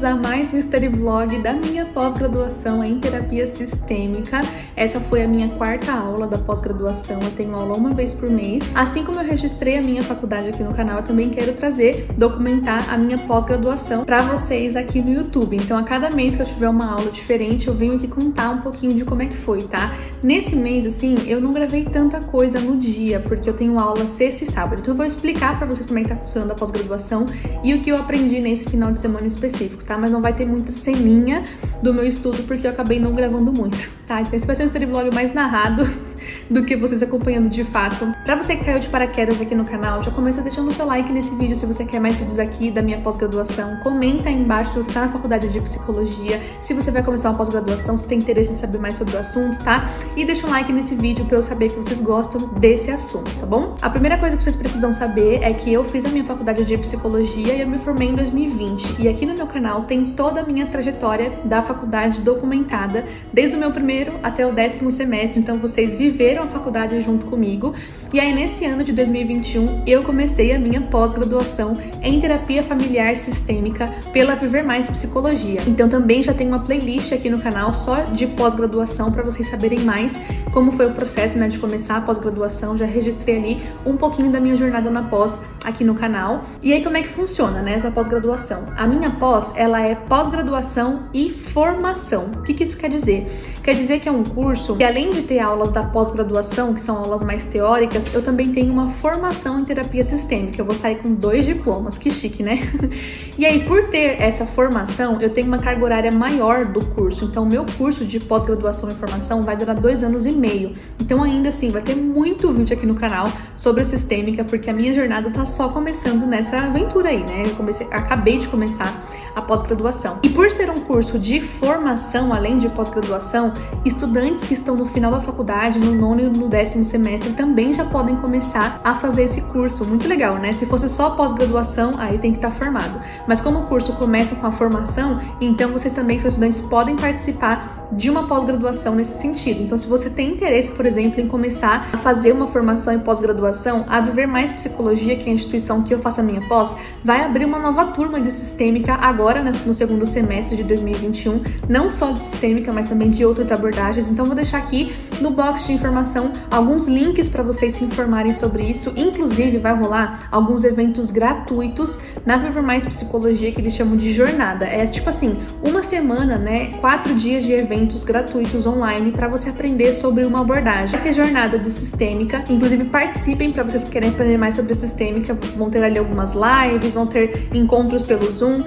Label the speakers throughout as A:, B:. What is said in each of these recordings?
A: bem-vindos a mais um Study Vlog da minha pós-graduação em terapia sistêmica. Essa foi a minha quarta aula da pós-graduação, eu tenho aula uma vez por mês. Assim como eu registrei a minha faculdade aqui no canal, eu também quero documentar a minha pós-graduação para vocês aqui no YouTube. Então a cada mês que eu tiver uma aula diferente, eu venho aqui contar um pouquinho de como é que foi, tá? Nesse mês, assim, eu não gravei tanta coisa no dia, porque eu tenho aula sexta e sábado. Então eu vou explicar para vocês como é que tá funcionando a pós-graduação e o que eu aprendi nesse final de semana específico, tá? Mas não vai ter muita ceninha do meu estudo, porque eu acabei não gravando muito, tá? Então esse vai ser um study vlog mais narrado do que vocês acompanhando de fato. Pra você que caiu de paraquedas aqui no canal, já começa deixando o seu like nesse vídeo se você quer mais vídeos aqui da minha pós-graduação. Comenta aí embaixo se você tá na faculdade de psicologia, se você vai começar uma pós-graduação, se tem interesse em saber mais sobre o assunto, tá? E deixa um like nesse vídeo pra eu saber que vocês gostam desse assunto, tá bom? A primeira coisa que vocês precisam saber é que eu fiz a minha faculdade de psicologia e eu me formei em 2020. E aqui no meu canal tem toda a minha trajetória da faculdade documentada, desde o meu primeiro até o 10º semestre. Então vocês viveram a faculdade junto comigo. E aí nesse ano de 2021 eu comecei a minha pós-graduação em terapia familiar sistêmica pela Viver Mais Psicologia. Então também já tem uma playlist aqui no canal só de pós-graduação para vocês saberem mais como foi o processo, né, de começar a pós-graduação. Já registrei ali um pouquinho da minha jornada na pós aqui no canal. E aí como é que funciona, né, essa pós-graduação? A minha pós, ela é pós-graduação e formação. O que isso quer dizer? Quer dizer que é um curso que, além de ter aulas da pós-graduação, que são aulas mais teóricas, eu também tenho uma formação em terapia sistêmica. Eu vou sair com 2 diplomas, que chique, né? E aí, por ter essa formação, eu tenho uma carga horária maior do curso. Então, o meu curso de pós-graduação e formação vai durar 2 anos e meio. Então, ainda assim, vai ter muito vídeo aqui no canal sobre a sistêmica, porque a minha jornada tá só começando nessa aventura aí, né? Acabei de começar a pós-graduação. E por ser um curso de formação, além de pós-graduação, estudantes que estão no final da faculdade, no 9º e no 10º semestre, também já podem começar a fazer esse curso. Muito legal, né? Se fosse só pós-graduação, aí tem que estar formado. Mas como o curso começa com a formação, então vocês também, seus estudantes, podem participar de uma pós-graduação nesse sentido. Então, se você tem interesse, por exemplo, em começar a fazer uma formação em pós-graduação, a Viver Mais Psicologia, que é a instituição que eu faço a minha pós, vai abrir uma nova turma de sistêmica agora no 2º semestre de 2021, não só de sistêmica, mas também de outras abordagens. Então, vou deixar aqui no box de informação alguns links para vocês se informarem sobre isso. Inclusive, vai rolar alguns eventos gratuitos na Viver Mais Psicologia, que eles chamam de jornada. É tipo assim, uma semana, né? 4 dias de eventos gratuitos online para você aprender sobre uma abordagem. Vai ter jornada de sistêmica, inclusive participem para vocês que querem aprender mais sobre a sistêmica. Vão ter ali algumas lives, vão ter encontros pelo Zoom.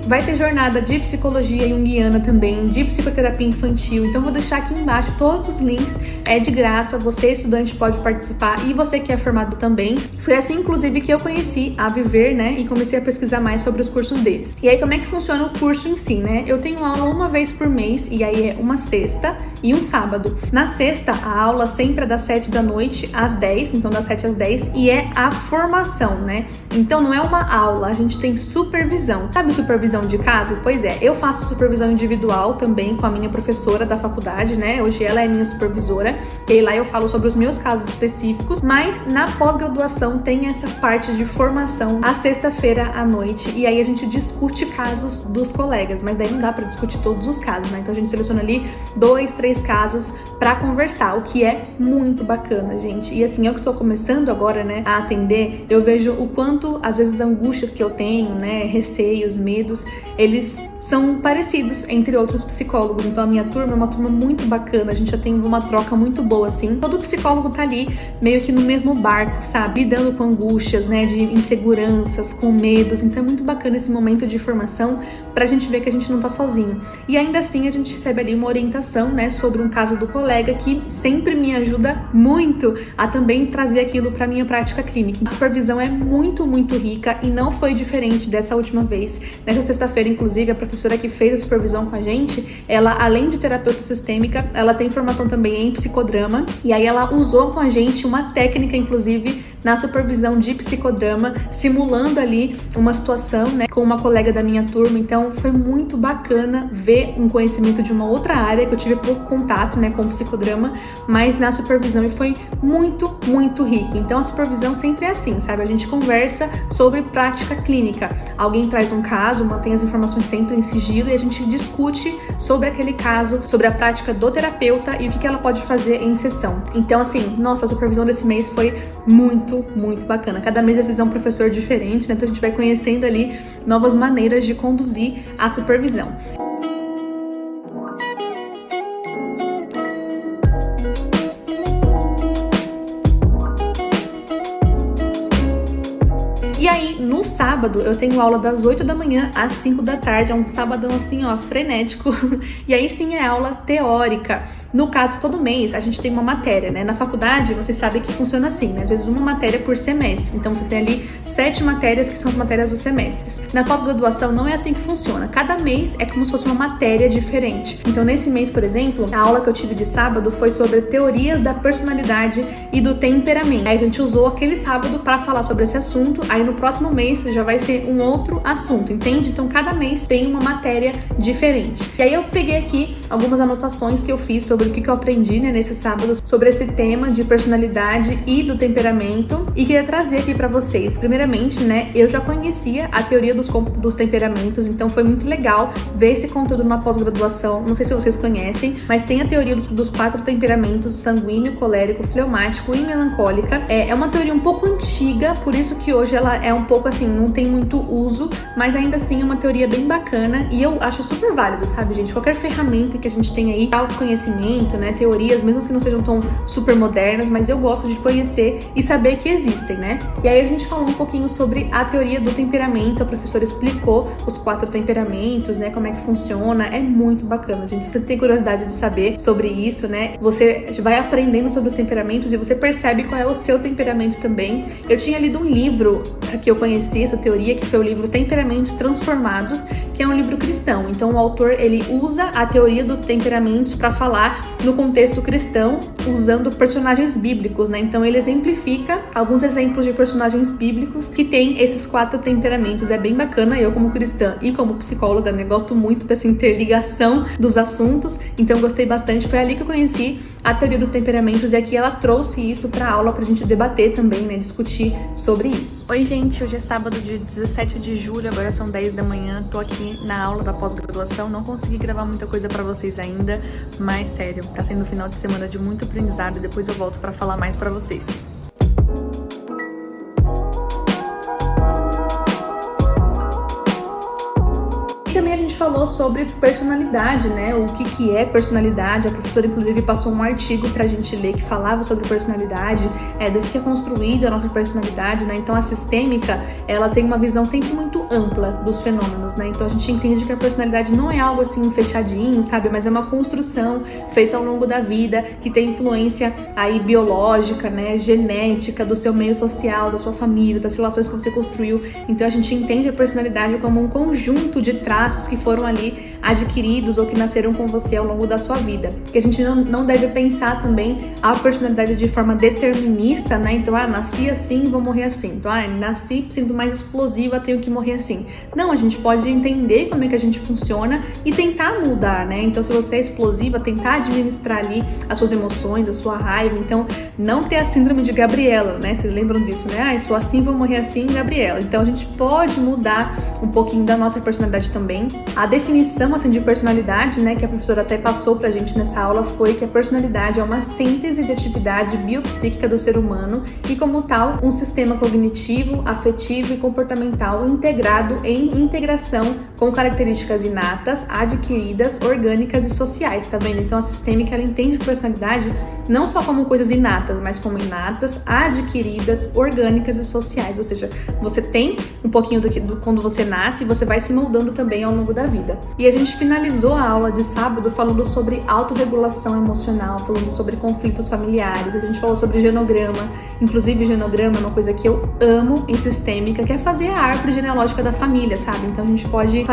A: Vai ter jornada de psicologia junguiana também, de psicoterapia infantil. Então vou deixar aqui embaixo todos os links, é de graça, você estudante pode participar e você que é formado também. Foi assim inclusive que eu conheci a Viver, né, e comecei a pesquisar mais sobre os cursos deles. E aí como é que funciona o curso em si, né? Eu tenho aula uma vez por mês e aí é uma sexta e um sábado. Na sexta a aula sempre é das 7 da noite às 10, então das 7 às 10, e é a formação, né? Então não é uma aula, a gente tem supervisão. Sabe supervisão de caso? Pois é, eu faço supervisão individual também com a minha professora da faculdade, né? Hoje ela é minha supervisora, e aí lá eu falo sobre os meus casos específicos, mas na pós-graduação tem essa parte de formação à sexta-feira à noite, e aí a gente discute casos dos colegas, mas daí não dá pra discutir todos os casos, né? Então a gente seleciona ali 2, 3 casos pra conversar, o que é muito bacana, gente. E assim, eu que tô começando agora, né, a atender, eu vejo o quanto, às vezes, angústias que eu tenho, né, receios, medos, eles são parecidos entre outros psicólogos. Então a minha turma é uma turma muito bacana, a gente já tem uma troca muito boa, assim. Todo psicólogo tá ali meio que no mesmo barco, sabe? Lidando com angústias, né, de inseguranças, com medos. Então é muito bacana esse momento de formação pra gente ver que a gente não tá sozinho. E ainda assim a gente recebe ali uma orientação, né, sobre um caso do colega que sempre me ajuda muito a também trazer aquilo pra minha prática clínica. A supervisão é muito, muito rica e não foi diferente dessa última vez. Nessa sexta-feira, inclusive, a professora que fez a supervisão com a gente, ela, além de terapeuta sistêmica, ela tem formação também em psicodrama, e aí ela usou com a gente uma técnica, inclusive, na supervisão de psicodrama, simulando ali uma situação, né, com uma colega da minha turma. Então foi muito bacana ver um conhecimento de uma outra área que eu tive pouco contato, né, com o psicodrama, mas na supervisão, e foi muito, muito rico. Então a supervisão sempre é assim, sabe? A gente conversa sobre prática clínica. Alguém traz um caso, mantém as informações sempre em sigilo e a gente discute sobre aquele caso, sobre a prática do terapeuta e o que ela pode fazer em sessão. Então, assim, nossa, a supervisão desse mês foi muito, muito bacana. Cada mês às vezes é um professor diferente, né? Então a gente vai conhecendo ali novas maneiras de conduzir a supervisão. E aí, no sábado, eu tenho aula das 8 da manhã às 5 da tarde, é um sabadão assim, ó, frenético. E aí sim é aula teórica. No caso, todo mês a gente tem uma matéria, né? Na faculdade, vocês sabem que funciona assim, né? Às vezes uma matéria por semestre. Então você tem ali 7 matérias que são as matérias dos semestres. Na pós-graduação não é assim que funciona. Cada mês é como se fosse uma matéria diferente. Então nesse mês, por exemplo, a aula que eu tive de sábado foi sobre teorias da personalidade e do temperamento. Aí a gente usou aquele sábado para falar sobre esse assunto. Aí no próximo mês já vai ser um outro assunto, entende? Então cada mês tem uma matéria diferente. E aí eu peguei aqui algumas anotações que eu fiz sobre o que eu aprendi, né, nesse sábado, sobre esse tema de personalidade e do temperamento, e queria trazer aqui para vocês. Primeiramente, né, eu já conhecia a teoria dos temperamentos, então foi muito legal ver esse conteúdo na pós-graduação. Não sei se vocês conhecem, mas tem a teoria dos 4 temperamentos: sanguíneo, colérico, fleumático e melancólica. É uma teoria um pouco antiga, por isso que hoje ela é um pouco assim, não tem muito uso, mas ainda assim é uma teoria bem bacana e eu acho super válido, sabe, gente? Qualquer ferramenta que a gente tem aí, autoconhecimento, né, teorias, mesmo que não sejam tão super modernas, mas eu gosto de conhecer e saber que existem, né? E aí a gente falou um pouquinho sobre a teoria do temperamento, a professora explicou os 4 temperamentos, né, como é que funciona. É muito bacana, gente. Se você tem curiosidade de saber sobre isso, né, você vai aprendendo sobre os temperamentos e você percebe qual é o seu temperamento também. Eu tinha lido um livro que eu conheci essa teoria, que foi o livro Temperamentos Transformados, que é um livro cristão. Então o autor, ele usa a teoria dos temperamentos para falar no contexto cristão, usando personagens bíblicos, né? Então ele exemplifica alguns exemplos de personagens bíblicos que têm esses 4 temperamentos. É bem bacana. Eu, como cristã e como psicóloga, né, gosto muito dessa interligação dos assuntos, então gostei bastante. Foi ali que eu conheci a teoria dos temperamentos e aqui ela trouxe isso pra aula pra gente debater também, né, discutir sobre isso. Oi, gente, hoje é sábado, dia 17 de julho, agora são 10 da manhã, tô aqui na aula da pós-graduação, não consegui gravar muita coisa pra vocês ainda, mas sério, tá sendo um final de semana de muito aprendizado e depois eu volto pra falar mais pra vocês. Também a gente falou sobre personalidade, né? O que é personalidade. A professora, inclusive, passou um artigo pra gente ler que falava sobre personalidade, do que é construída a nossa personalidade, né? Então a sistêmica, ela tem uma visão sempre muito ampla dos fenômenos, né? Então a gente entende que a personalidade não é algo assim fechadinho, sabe? Mas é uma construção feita ao longo da vida, que tem influência aí biológica, né? Genética, do seu meio social, da sua família, das relações que você construiu. Então a gente entende a personalidade como um conjunto de traços que foram ali adquiridos ou que nasceram com você ao longo da sua vida. Que a gente não deve pensar também a personalidade de forma determinista, né? Então, nasci assim, vou morrer assim. Então, nasci sendo mais explosiva, tenho que morrer assim. Não, a gente pode entender como é que a gente funciona e tentar mudar, né? Então, se você é explosiva, tentar administrar ali as suas emoções, a sua raiva. Então, não ter a síndrome de Gabriela, né? Vocês lembram disso, né? Sou assim, vou morrer assim, Gabriela. Então, a gente pode mudar um pouquinho da nossa personalidade também. A definição assim, de personalidade, né, que a professora até passou pra gente nessa aula, foi que a personalidade é uma síntese de atividade biopsíquica do ser humano e, como tal, um sistema cognitivo, afetivo e comportamental integrado em integração com características inatas, adquiridas, orgânicas e sociais, tá vendo? Então a sistêmica, ela entende personalidade não só como coisas inatas, mas como inatas, adquiridas, orgânicas e sociais, ou seja, você tem um pouquinho do quando você nasce e você vai se moldando também ao longo da vida. E a gente finalizou a aula de sábado falando sobre autorregulação emocional, falando sobre conflitos familiares, a gente falou sobre genograma, inclusive genograma é uma coisa que eu amo em sistêmica, que é fazer a árvore genealógica da família, sabe? Então a gente pode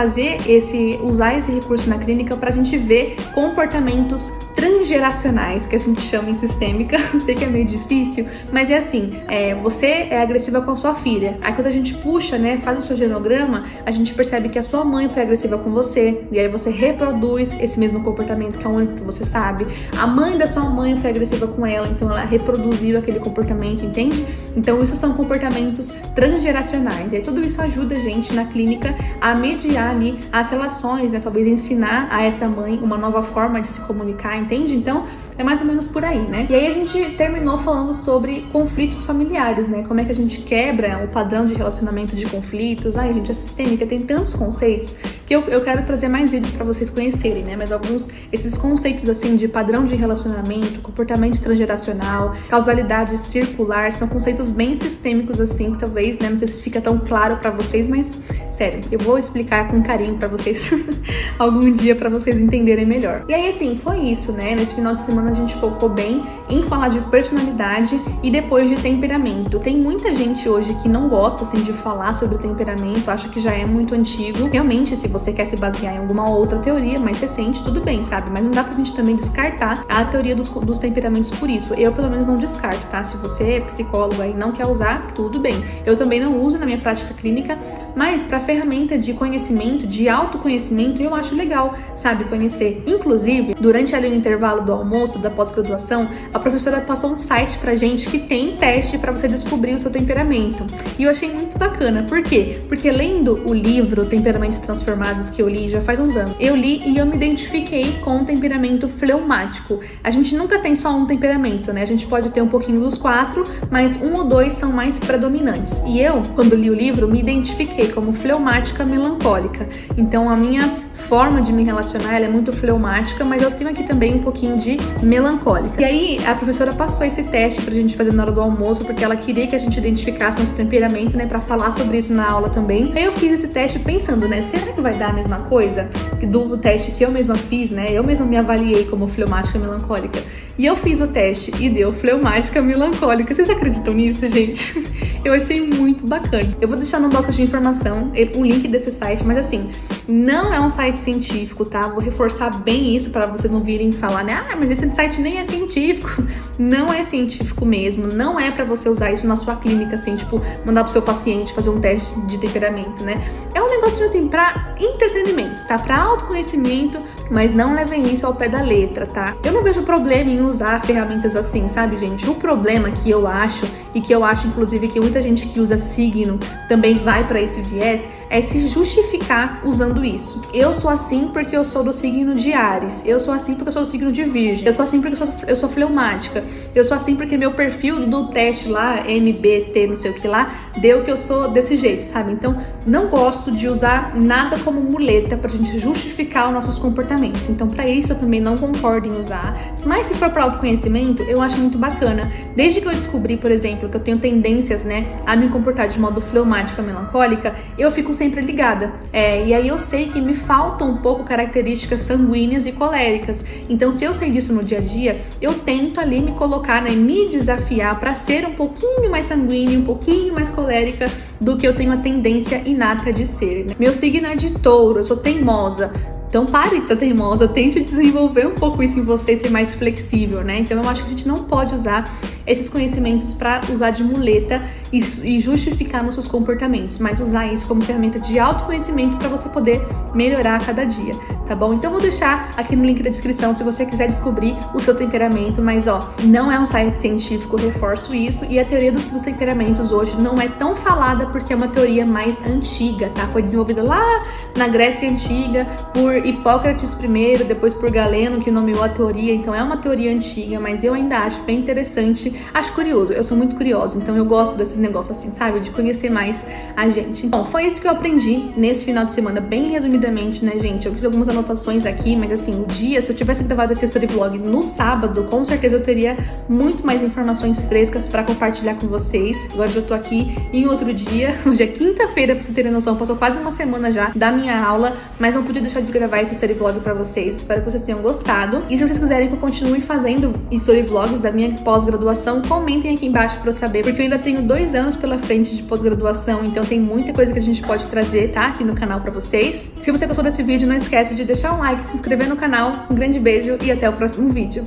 A: usar esse recurso na clínica pra gente ver comportamentos transgeracionais, que a gente chama em sistêmica. Sei que é meio difícil, mas é assim, você é agressiva com a sua filha. Aí quando a gente puxa, né, faz o seu genograma, a gente percebe que a sua mãe foi agressiva com você, e aí você reproduz esse mesmo comportamento, que é o único que você sabe. A mãe da sua mãe foi agressiva com ela, então ela reproduziu aquele comportamento, entende? Então isso são comportamentos transgeracionais. E aí tudo isso ajuda a gente na clínica a mediar ali as relações, né? Talvez ensinar a essa mãe uma nova forma de se comunicar, entende? Então é mais ou menos por aí, né? E aí a gente terminou falando sobre conflitos familiares, né? Como é que a gente quebra o padrão de relacionamento de conflitos. Ai, gente, a sistêmica tem tantos conceitos que eu quero trazer mais vídeos para vocês conhecerem, né? Mas esses conceitos assim de padrão de relacionamento, comportamento transgeracional, causalidade circular, são conceitos bem sistêmicos assim, que talvez, né, não sei se fica tão claro para vocês, mas sério, eu vou explicar com carinho para vocês algum dia para vocês entenderem melhor. E aí assim, foi isso, né? Nesse final de semana a gente focou bem em falar de personalidade e depois de temperamento. Tem muita gente hoje que não gosta assim de falar sobre temperamento, acha que já é muito antigo. Realmente, se você quer se basear em alguma outra teoria mais recente, tudo bem, sabe? Mas não dá pra gente também descartar a teoria dos temperamentos por isso. Eu, pelo menos, não descarto, tá? Se você é psicólogo e não quer usar, tudo bem. Eu também não uso na minha prática clínica, mas pra ferramenta de conhecimento, de autoconhecimento, eu acho legal, sabe? Conhecer. Inclusive, durante ali o intervalo do almoço, da pós-graduação, a professora passou um site pra gente que tem teste pra você descobrir o seu temperamento. E eu achei muito bacana. Por quê? Porque lendo o livro Temperamentos Transformados, que eu li já faz uns anos, eu li e eu me identifiquei com o temperamento fleumático. A gente nunca tem só um temperamento, né? A gente pode ter um pouquinho dos 4, mas 1 ou 2 são mais predominantes. E eu, quando li o livro, me identifiquei como fleumática melancólica. Então a minha forma de me relacionar, ela é muito fleumática, mas eu tenho aqui também um pouquinho de melancólica. E aí a professora passou esse teste pra gente fazer na hora do almoço, porque ela queria que a gente identificasse nosso temperamento, né, pra falar sobre isso na aula também. Aí eu fiz esse teste pensando, né, será que vai dar a mesma coisa do teste que eu mesma fiz, né? Eu mesma me avaliei como fleumática melancólica. E eu fiz o teste e deu fleumática melancólica. Vocês acreditam nisso, gente? Eu achei muito bacana. Eu vou deixar no box de informação o link desse site, mas assim, não é um site científico, tá? Vou reforçar bem isso para vocês não virem falar, né? Ah, mas esse site nem é científico. Não é científico mesmo. Não é para você usar isso na sua clínica, assim, tipo, mandar pro seu paciente fazer um teste de temperamento, né? É um negocinho assim pra entretenimento, tá? Pra autoconhecimento, mas não levem isso ao pé da letra, tá? Eu não vejo problema em usar ferramentas assim, sabe, gente? O problema que eu acho, e que eu acho, inclusive, que muita gente que usa signo também vai pra esse viés, é se justificar usando isso. Eu sou assim porque eu sou do signo de Áries. Eu sou assim porque eu sou do signo de Virgem. Eu sou assim porque eu sou fleumática. Eu sou assim porque meu perfil do teste lá, MBT, não sei o que lá, deu que eu sou desse jeito, sabe? Então, não gosto de usar nada como muleta pra gente justificar os nossos comportamentos. Então, pra isso, eu também não concordo em usar. Mas se for pra autoconhecimento, eu acho muito bacana. Desde que eu descobri, por exemplo, que eu tenho tendências, né, a me comportar de modo fleumática, melancólica, eu fico sempre ligada. E aí eu sei que me faltam um pouco características sanguíneas e coléricas. Então, se eu sei disso no dia a dia, eu tento ali me colocar, né, me desafiar para ser um pouquinho mais sanguínea, um pouquinho mais colérica do que eu tenho a tendência inata de ser, né? Meu signo é de touro, eu sou teimosa. Então pare de ser teimosa, tente desenvolver um pouco isso em você e ser mais flexível, né? Então eu acho que a gente não pode usar esses conhecimentos para usar de muleta e justificar nossos comportamentos, mas usar isso como ferramenta de autoconhecimento para você poder melhorar a cada dia, tá bom? Então eu vou deixar aqui no link da descrição se você quiser descobrir o seu temperamento, mas ó, não é um site científico, reforço isso, e a teoria dos temperamentos hoje não é tão falada porque é uma teoria mais antiga, tá? Foi desenvolvida lá na Grécia Antiga por Hipócrates primeiro, depois por Galeno, que nomeou a teoria, então é uma teoria antiga, mas eu ainda acho bem interessante acho curioso. Eu sou muito curiosa, então eu gosto desses negócios assim, sabe? De conhecer mais a gente. Bom, foi isso que eu aprendi nesse final de semana, bem resumidamente, né, gente? Eu fiz algumas anotações aqui, mas assim, o dia, se eu tivesse gravado esse story vlog no sábado, com certeza eu teria muito mais informações frescas pra compartilhar com vocês. Agora eu tô aqui em outro dia, hoje é quinta-feira, pra vocês terem noção, passou quase uma semana já da minha aula, mas não podia deixar de gravar esse story vlog pra vocês. Espero que vocês tenham gostado. E se vocês quiserem que eu continue fazendo story vlogs da minha pós-graduação, comentem aqui embaixo pra eu saber, porque eu ainda tenho 2 anos pela frente de pós-graduação, então tem muita coisa que a gente pode trazer, tá? Aqui no canal pra vocês. Se você gostou desse vídeo, não esquece de deixar um like, se inscrever no canal. Um grande beijo e até o próximo vídeo.